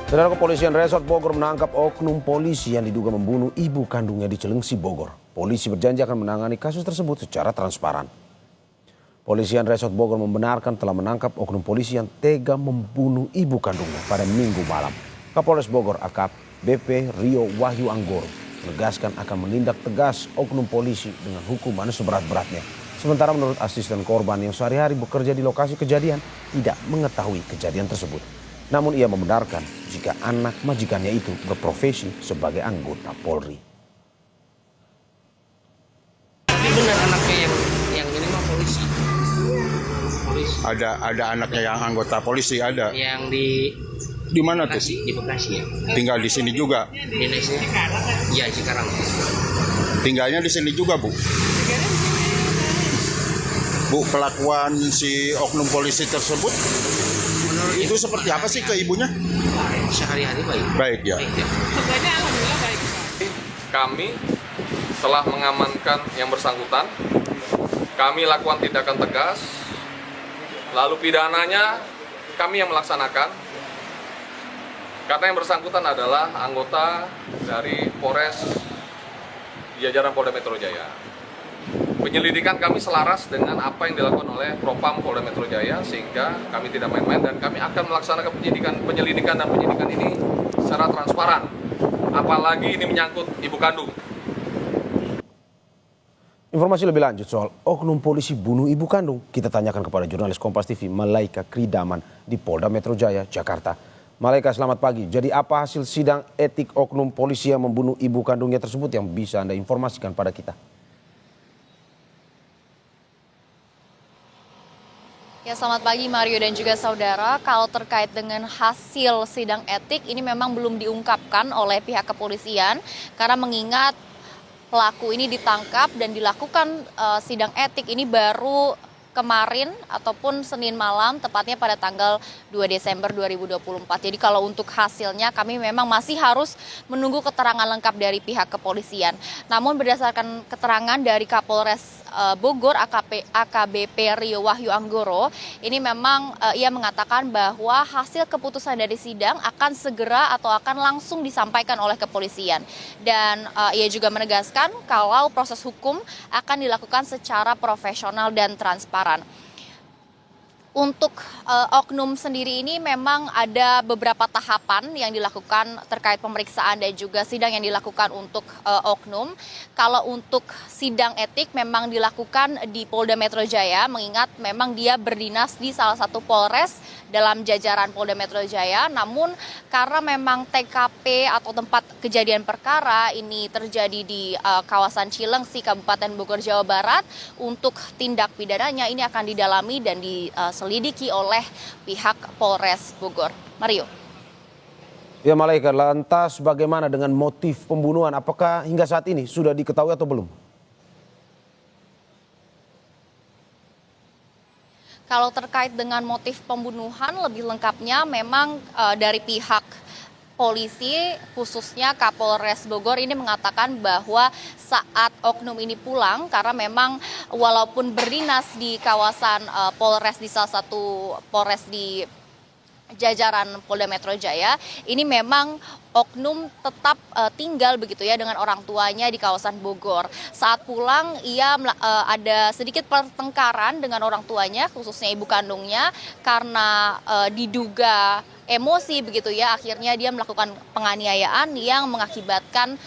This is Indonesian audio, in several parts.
Saudara, Kepolisian Resort Bogor menangkap oknum polisi yang diduga membunuh ibu kandungnya di Cilengsi, Bogor. Polisi berjanji akan menangani kasus tersebut secara transparan. Polisian Resort Bogor membenarkan telah menangkap oknum polisi yang tega membunuh ibu kandungnya pada Minggu malam. Kapolres Bogor AKBP Rio Wahyu Anggoro menegaskan akan menindak tegas oknum polisi dengan hukuman seberat-beratnya. Sementara menurut asisten korban yang sehari-hari bekerja di lokasi kejadian tidak mengetahui kejadian tersebut. Namun ia membenarkan jika anak majikannya itu berprofesi sebagai anggota Polri. Tapi benar anaknya yang ini mah polisi. Ada anaknya yang anggota polisi ada. Yang Di mana tuh? Di Bekasi ya. Tinggal di sini juga. Dinasnya? Iya, Cikarang. Tinggalnya di sini juga, Bu. Bu, kelakuan si oknum polisi tersebut itu seperti apa sih ke ibunya? Sehari-hari baik. Baik ya. Sebenarnya alhamdulillah baik. Kami telah mengamankan yang bersangkutan. Kami lakukan tindakan tegas. Lalu pidananya kami yang melaksanakan. Karena yang bersangkutan adalah anggota dari Polres jajaran Polda Metro Jaya. Penyelidikan kami selaras dengan apa yang dilakukan oleh Propam Polda Metro Jaya, sehingga kami tidak main-main dan kami akan melaksanakan penyelidikan ini secara transparan. Apalagi ini menyangkut ibu kandung. Informasi lebih lanjut soal oknum polisi bunuh ibu kandung kita tanyakan kepada jurnalis Kompas TV Malaika Kridaman di Polda Metro Jaya, Jakarta. Malaika, selamat pagi. Jadi apa hasil sidang etik oknum polisi yang membunuh ibu kandungnya tersebut yang bisa Anda informasikan pada kita? Ya, selamat pagi Mario dan juga saudara. Kalau terkait dengan hasil sidang etik ini memang belum diungkapkan oleh pihak kepolisian karena mengingat pelaku ini ditangkap dan dilakukan sidang etik ini baru kemarin ataupun Senin malam, tepatnya pada tanggal 2 Desember 2024. Jadi kalau untuk hasilnya kami memang masih harus menunggu keterangan lengkap dari pihak kepolisian. Namun berdasarkan keterangan dari Kapolres Bogor AKBP Rio Wahyu Anggoro, ini memang ia mengatakan bahwa hasil keputusan dari sidang akan segera atau akan langsung disampaikan oleh kepolisian. Dan ia juga menegaskan kalau proses hukum akan dilakukan secara profesional dan transparan. Untuk oknum sendiri ini memang ada beberapa tahapan yang dilakukan terkait pemeriksaan dan juga sidang yang dilakukan untuk oknum. Kalau untuk sidang etik memang dilakukan di Polda Metro Jaya, mengingat memang dia berdinas di salah satu Polres dalam jajaran Polda Metro Jaya. Namun karena memang TKP atau tempat kejadian perkara ini terjadi di kawasan Cilengsi, Kabupaten Bogor, Jawa Barat, untuk tindak pidananya ini akan didalami dan diselidiki oleh pihak Polres Bogor. Mario. Ya Malaika, lantas bagaimana dengan motif pembunuhan? Apakah hingga saat ini sudah diketahui atau belum? Kalau terkait dengan motif pembunuhan lebih lengkapnya memang dari pihak polisi khususnya Kapolres Bogor ini mengatakan bahwa saat oknum ini pulang karena memang walaupun berdinas di kawasan Polres di salah satu Polres di jajaran Polda Metro Jaya, ini memang oknum tetap tinggal begitu ya dengan orang tuanya di kawasan Bogor. Saat pulang ia ada sedikit pertengkaran dengan orang tuanya khususnya ibu kandungnya karena diduga emosi begitu ya, akhirnya dia melakukan penganiayaan yang mengakibatkan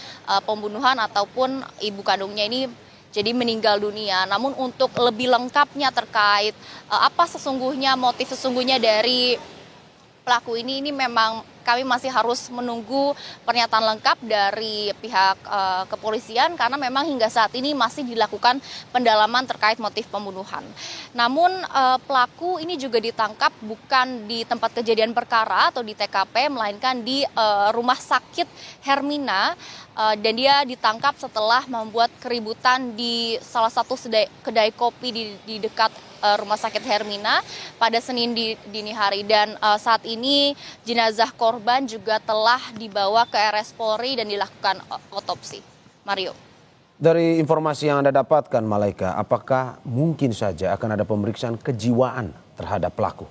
pembunuhan ataupun ibu kandungnya ini jadi meninggal dunia. Namun untuk lebih lengkapnya terkait apa sesungguhnya motif sesungguhnya dari pelaku ini memang kami masih harus menunggu pernyataan lengkap dari pihak kepolisian karena memang hingga saat ini masih dilakukan pendalaman terkait motif pembunuhan. Namun pelaku ini juga ditangkap bukan di tempat kejadian perkara atau di TKP, melainkan di rumah sakit Hermina, dan dia ditangkap setelah membuat keributan di salah satu kedai kopi di dekat Rumah Sakit Hermina pada Senin dini hari. Dan saat ini jenazah korban juga telah dibawa ke RS Polri dan dilakukan otopsi. Mario. Dari informasi yang Anda dapatkan Malaika, apakah mungkin saja akan ada pemeriksaan kejiwaan terhadap pelaku?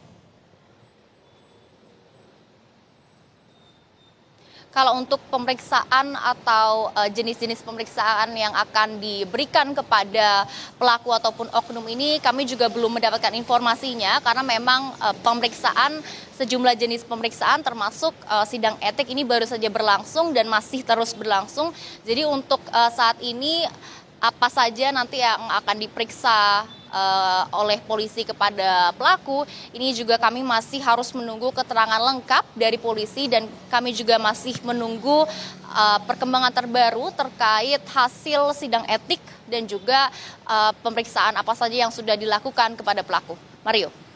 kalau untuk pemeriksaan atau jenis-jenis pemeriksaan yang akan diberikan kepada pelaku ataupun oknum ini, kami juga belum mendapatkan informasinya karena memang pemeriksaan sejumlah jenis pemeriksaan termasuk sidang etik ini baru saja berlangsung dan masih terus berlangsung. Jadi untuk saat ini apa saja nanti yang akan diperiksa oleh polisi kepada pelaku, ini juga kami masih harus menunggu keterangan lengkap dari polisi dan kami juga masih menunggu perkembangan terbaru terkait hasil sidang etik dan juga pemeriksaan apa saja yang sudah dilakukan kepada pelaku. Mario.